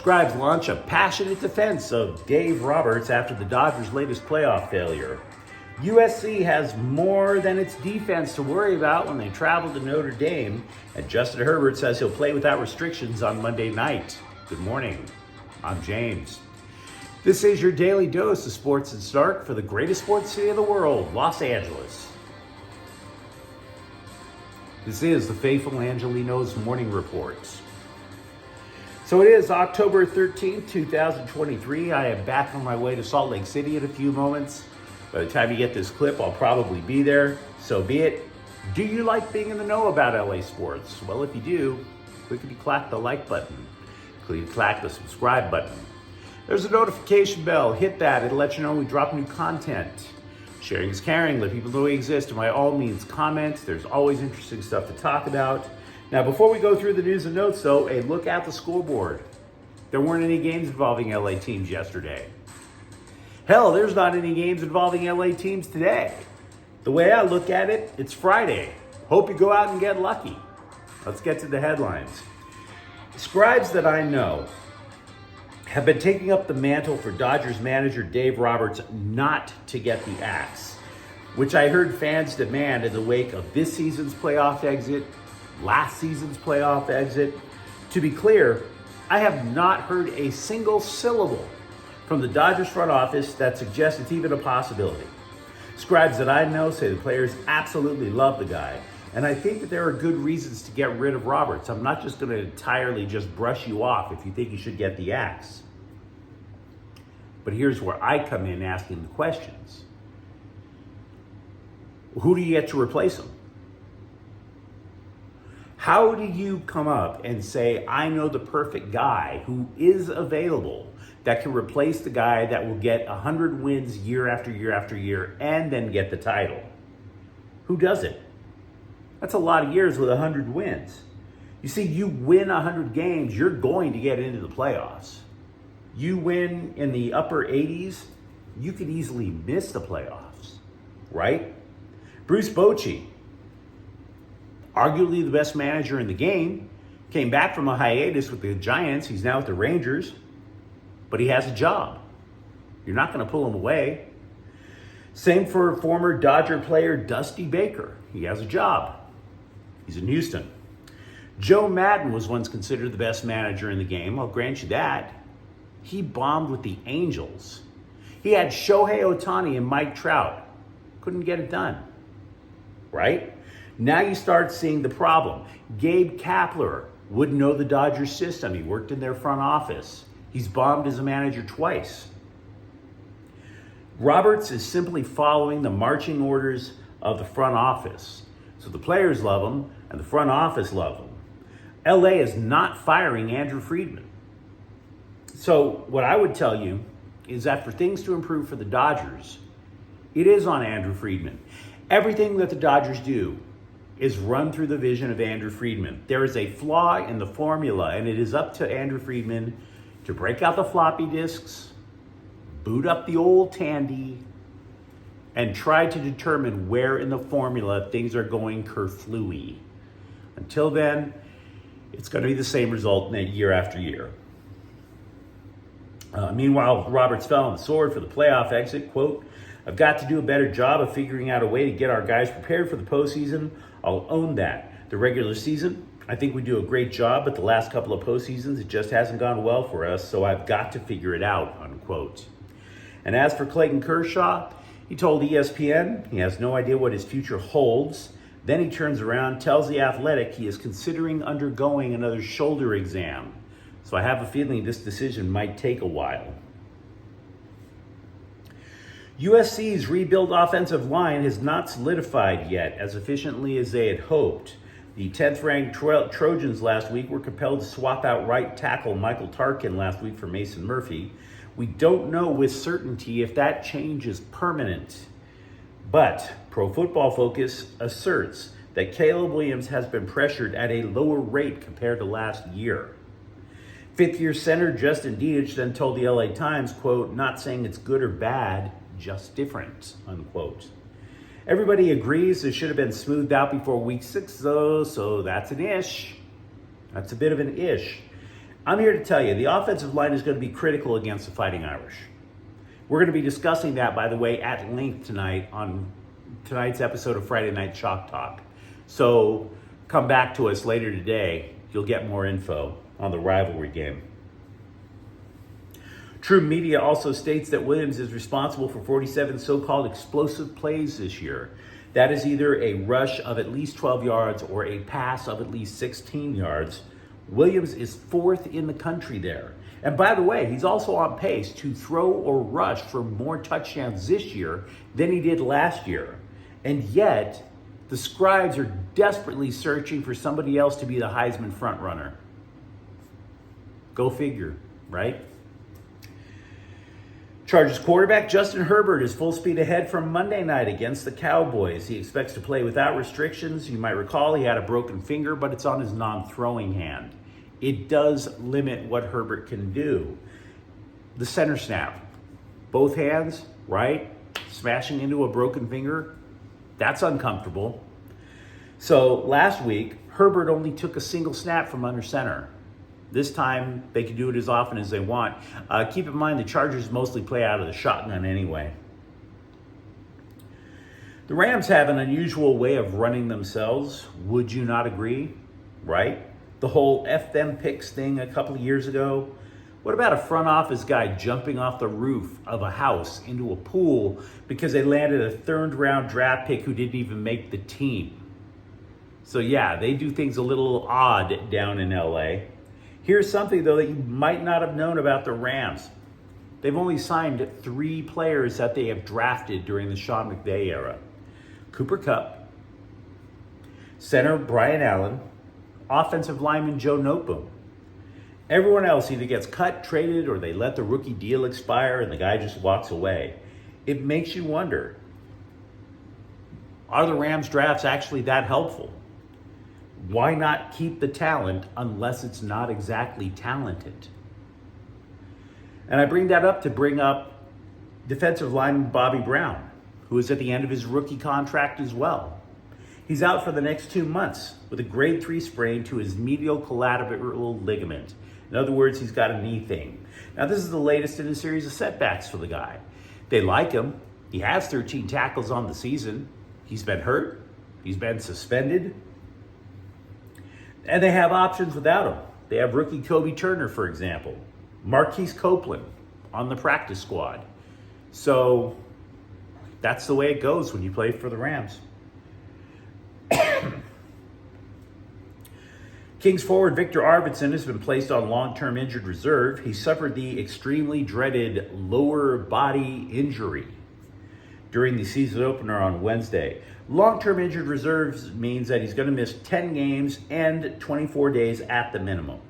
Scribes launch a passionate defense of Dave Roberts after the Dodgers' latest playoff failure. USC has more than its defense to worry about when they travel to Notre Dame, and Justin Herbert says he'll play without restrictions on Monday night. Good morning. I'm James. This is your daily dose of sports and Stark for the greatest sports city in the world, Los Angeles. This is the faithful Angelenos morning reports. So it is October 13th, 2023. I am back on my way to Salt Lake City in a few moments. By the time you get this clip, I'll probably be there. So be it. Do you like being in the know about LA sports? Well, if you do, clickety clack the like button. Clickety clack the subscribe button. There's a notification bell. Hit that. It'll let you know when we drop new content. Sharing is caring. Let people know we exist. And by all means, comment. There's always interesting stuff to talk about. Now, before we go through the news and notes, though, a look at the scoreboard. There weren't any games involving LA teams yesterday. Hell, there's not any games involving LA teams today. The way I look at it, it's Friday. Hope you go out and get lucky. Let's get to the headlines. Scribes that I know have been taking up the mantle for Dodgers manager Dave Roberts not to get the axe, which I heard fans demand in the wake of this season's playoff exit, last season's playoff exit. To be clear, I have not heard a single syllable from the Dodgers front office that suggests it's even a possibility. Scribes that I know say the players absolutely love the guy, and I think that there are good reasons to get rid of Roberts. I'm not just going to entirely just brush you off if you think you should get the axe. But here's where I come in asking the questions. Who do you get to replace him? How do you come up and say, I know the perfect guy who is available that can replace the guy that will get 100 wins year after year after year and then get the title? Who does it? That's a lot of years with 100 wins. You see, you win 100 games, you're going to get into the playoffs. You win in the upper 80s, you could easily miss the playoffs, right? Bruce Bochy, arguably the best manager in the game, came back from a hiatus with the Giants. He's now with the Rangers, but he has a job. You're not going to pull him away. Same for former Dodger player Dusty Baker. He has a job. He's in Houston. Joe Madden was once considered the best manager in the game. I'll grant you that. He bombed with the Angels. He had Shohei Ohtani and Mike Trout. Couldn't get it done, right? Now you start seeing the problem. Gabe Kapler wouldn't know the Dodgers system. He worked in their front office. He's bombed as a manager twice. Roberts is simply following the marching orders of the front office. So the players love him and the front office love him. LA is not firing Andrew Friedman. So what I would tell you is that for things to improve for the Dodgers, it is on Andrew Friedman. Everything that the Dodgers do is run through the vision of Andrew Friedman. There is a flaw in the formula, and it is up to Andrew Friedman to break out the floppy disks, boot up the old Tandy, and try to determine where in the formula things are going kerflooey. Until then, it's going to be the same result year after year. Meanwhile, Roberts fell on the sword for the playoff exit. Quote, I've got to do a better job of figuring out a way to get our guys prepared for the postseason. I'll own that. The regular season, I think we do a great job, but the last couple of postseasons, it just hasn't gone well for us, so I've got to figure it out, unquote. And as for Clayton Kershaw, he told ESPN he has no idea what his future holds. Then he turns around, tells The Athletic he is considering undergoing another shoulder exam. So I have a feeling this decision might take a while. USC's rebuilt offensive line has not solidified yet as efficiently as they had hoped. The 10th-ranked Trojans last week were compelled to swap out right tackle Michael Tarkin last week for Mason Murphy. We don't know with certainty if that change is permanent, but Pro Football Focus asserts that Caleb Williams has been pressured at a lower rate compared to last year. Fifth-year center Justin Dietsch then told the LA Times, quote, not saying it's good or bad, just different, unquote. Everybody agrees it should have been smoothed out before week 6, though, so that's an ish. That's a bit of an ish. I'm here to tell you, the offensive line is going to be critical against the Fighting Irish. We're going to be discussing that, by the way, at length tonight on tonight's episode of Friday Night Chalk Talk. So come back to us later today. You'll get more info on the rivalry game. True Media also states that Williams is responsible for 47 so-called explosive plays this year. That is either a rush of at least 12 yards or a pass of at least 16 yards. Williams is fourth in the country there. And by the way, he's also on pace to throw or rush for more touchdowns this year than he did last year. And yet, the Scribes are desperately searching for somebody else to be the Heisman frontrunner. Go figure, right? Chargers quarterback Justin Herbert is full speed ahead from Monday night against the Cowboys. He expects to play without restrictions. You might recall he had a broken finger, but it's on his non-throwing hand. It does limit what Herbert can do. The center snap, both hands, right? Smashing into a broken finger, that's uncomfortable. So last week, Herbert only took a single snap from under center. This time, they can do it as often as they want. Keep in mind, the Chargers mostly play out of the shotgun anyway. The Rams have an unusual way of running themselves. Would you not agree? Right? The whole F them picks thing a couple of years ago. What about a front office guy jumping off the roof of a house into a pool because they landed a third-round draft pick who didn't even make the team? So yeah, they do things a little odd down in LA. Here's something, though, that you might not have known about the Rams. They've only signed 3 players that they have drafted during the Sean McVay era. Cooper Kupp, center Brian Allen, offensive lineman Joe Noteboom. Everyone else either gets cut, traded, or they let the rookie deal expire and the guy just walks away. It makes you wonder, are the Rams drafts actually that helpful? Why not keep the talent unless it's not exactly talented? And I bring that up to bring up defensive lineman Bobby Brown, who is at the end of his rookie contract as well. He's out for the next 2 months with a grade 3 sprain to his medial collateral ligament. In other words, he's got a knee thing. Now, this is the latest in a series of setbacks for the guy. They like him. He has 13 tackles on the season. He's been hurt. He's been suspended. And they have options without him. They have rookie Kobe Turner, for example. Marquise Copeland on the practice squad. So that's the way it goes when you play for the Rams. Kings forward Victor Arvidsson has been placed on long-term injured reserve. He suffered the extremely dreaded lower body injury during the season opener on Wednesday. Long-term injured reserves means that he's going to miss 10 games and 24 days at the minimum.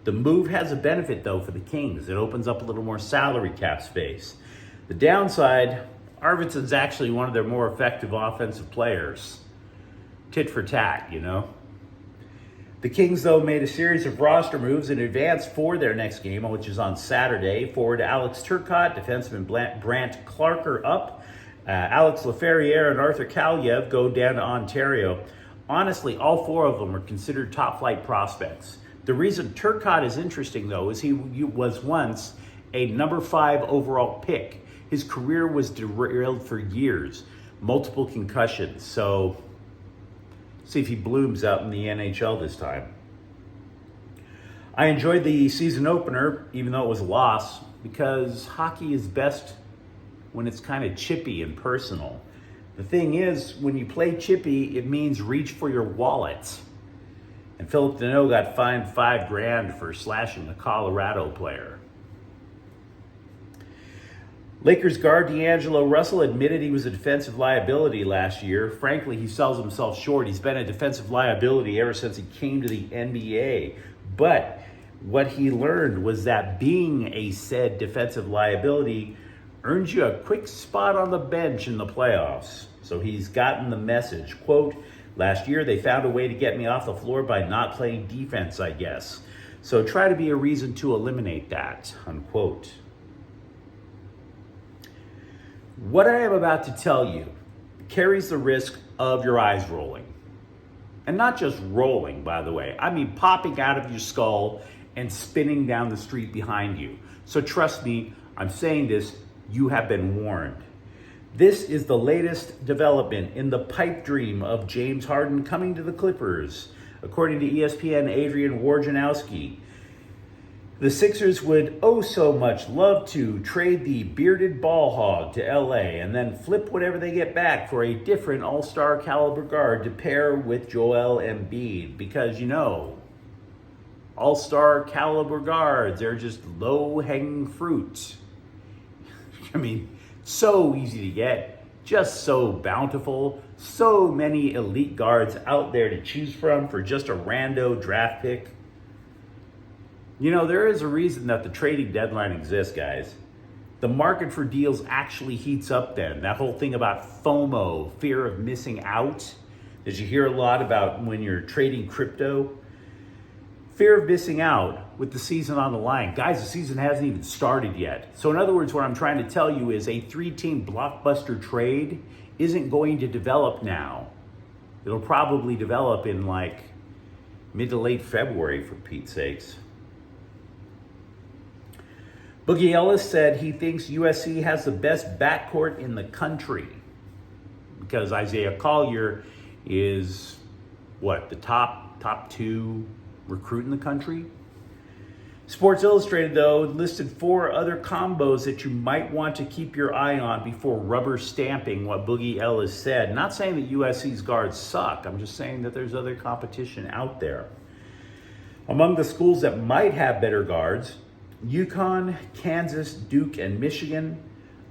The move has a benefit, though, for the Kings. It opens up a little more salary cap space. The downside, Arvidsson's actually one of their more effective offensive players. Tit for tat, you know. The Kings, though, made a series of roster moves in advance for their next game, which is on Saturday. Forward Alex Turcotte, defenseman Brant Clark are up. Alex Laferriere and Arthur Kaliev go down to Ontario. Honestly, all 4 of them are considered top-flight prospects. The reason Turcotte is interesting, though, is he was once a number 5 overall pick. His career was derailed for years, multiple concussions. So, see if he blooms out in the NHL this time. I enjoyed the season opener, even though it was a loss, because hockey is best when it's kind of chippy and personal. The thing is, when you play chippy, it means reach for your wallet. And Philip Deneau got fined $5,000 for slashing a Colorado player. Lakers guard D'Angelo Russell admitted he was a defensive liability last year. Frankly, he sells himself short. He's been a defensive liability ever since he came to the NBA. But what he learned was that being a said defensive liability earns you a quick spot on the bench in the playoffs. So he's gotten the message. Quote, last year they found a way to get me off the floor by not playing defense, I guess. So try to be a reason to eliminate that, unquote. What I am about to tell you carries the risk of your eyes rolling. And not just rolling, by the way. I mean popping out of your skull and spinning down the street behind you. So trust me, I'm saying this, you have been warned. This is the latest development in the pipe dream of James Harden coming to the Clippers. According to ESPN Adrian Wojnarowski, the Sixers would so much love to trade the bearded ball hog to LA and then flip whatever they get back for a different all-star caliber guard to pair with Joel Embiid. Because, all-star caliber guards, they're just low-hanging fruit. I mean, so easy to get, just so bountiful, so many elite guards out there to choose from for just a rando draft pick. There is a reason that the trading deadline exists, guys. The market for deals actually heats up then. That whole thing about FOMO, fear of missing out, that you hear a lot about when you're trading crypto. Fear of missing out with the season on the line. Guys, the season hasn't even started yet. So in other words, what I'm trying to tell you is a 3-team blockbuster trade isn't going to develop now. It'll probably develop in mid to late February, for Pete's sakes. Boogie Ellis said he thinks USC has the best backcourt in the country because Isaiah Collier is the top 2 recruit in the country. Sports Illustrated, though, listed 4 other combos that you might want to keep your eye on before rubber stamping what Boogie Ellis said. Not saying that USC's guards suck. I'm just saying that there's other competition out there. Among the schools that might have better guards, UConn, Kansas, Duke, and Michigan.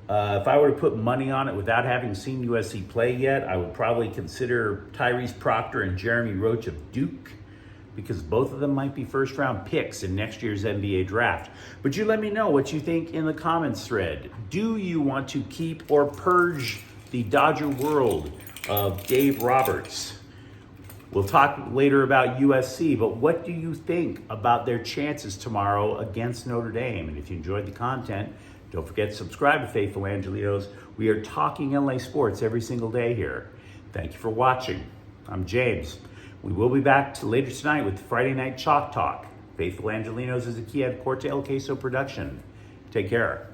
If I were to put money on it without having seen USC play yet, I would probably consider Tyrese Proctor and Jeremy Roach of Duke, because both of them might be first-round picks in next year's NBA draft. But you let me know what you think in the comments thread. Do you want to keep or purge the Dodger world of Dave Roberts? We'll talk later about USC, but what do you think about their chances tomorrow against Notre Dame? And if you enjoyed the content, don't forget to subscribe to Faithful Angelenos. We are talking LA sports every single day here. Thank you for watching. I'm James. We will be back later tonight with Friday Night Chalk Talk. Faithful Angelenos is a Kiad Corte El Queso production. Take care.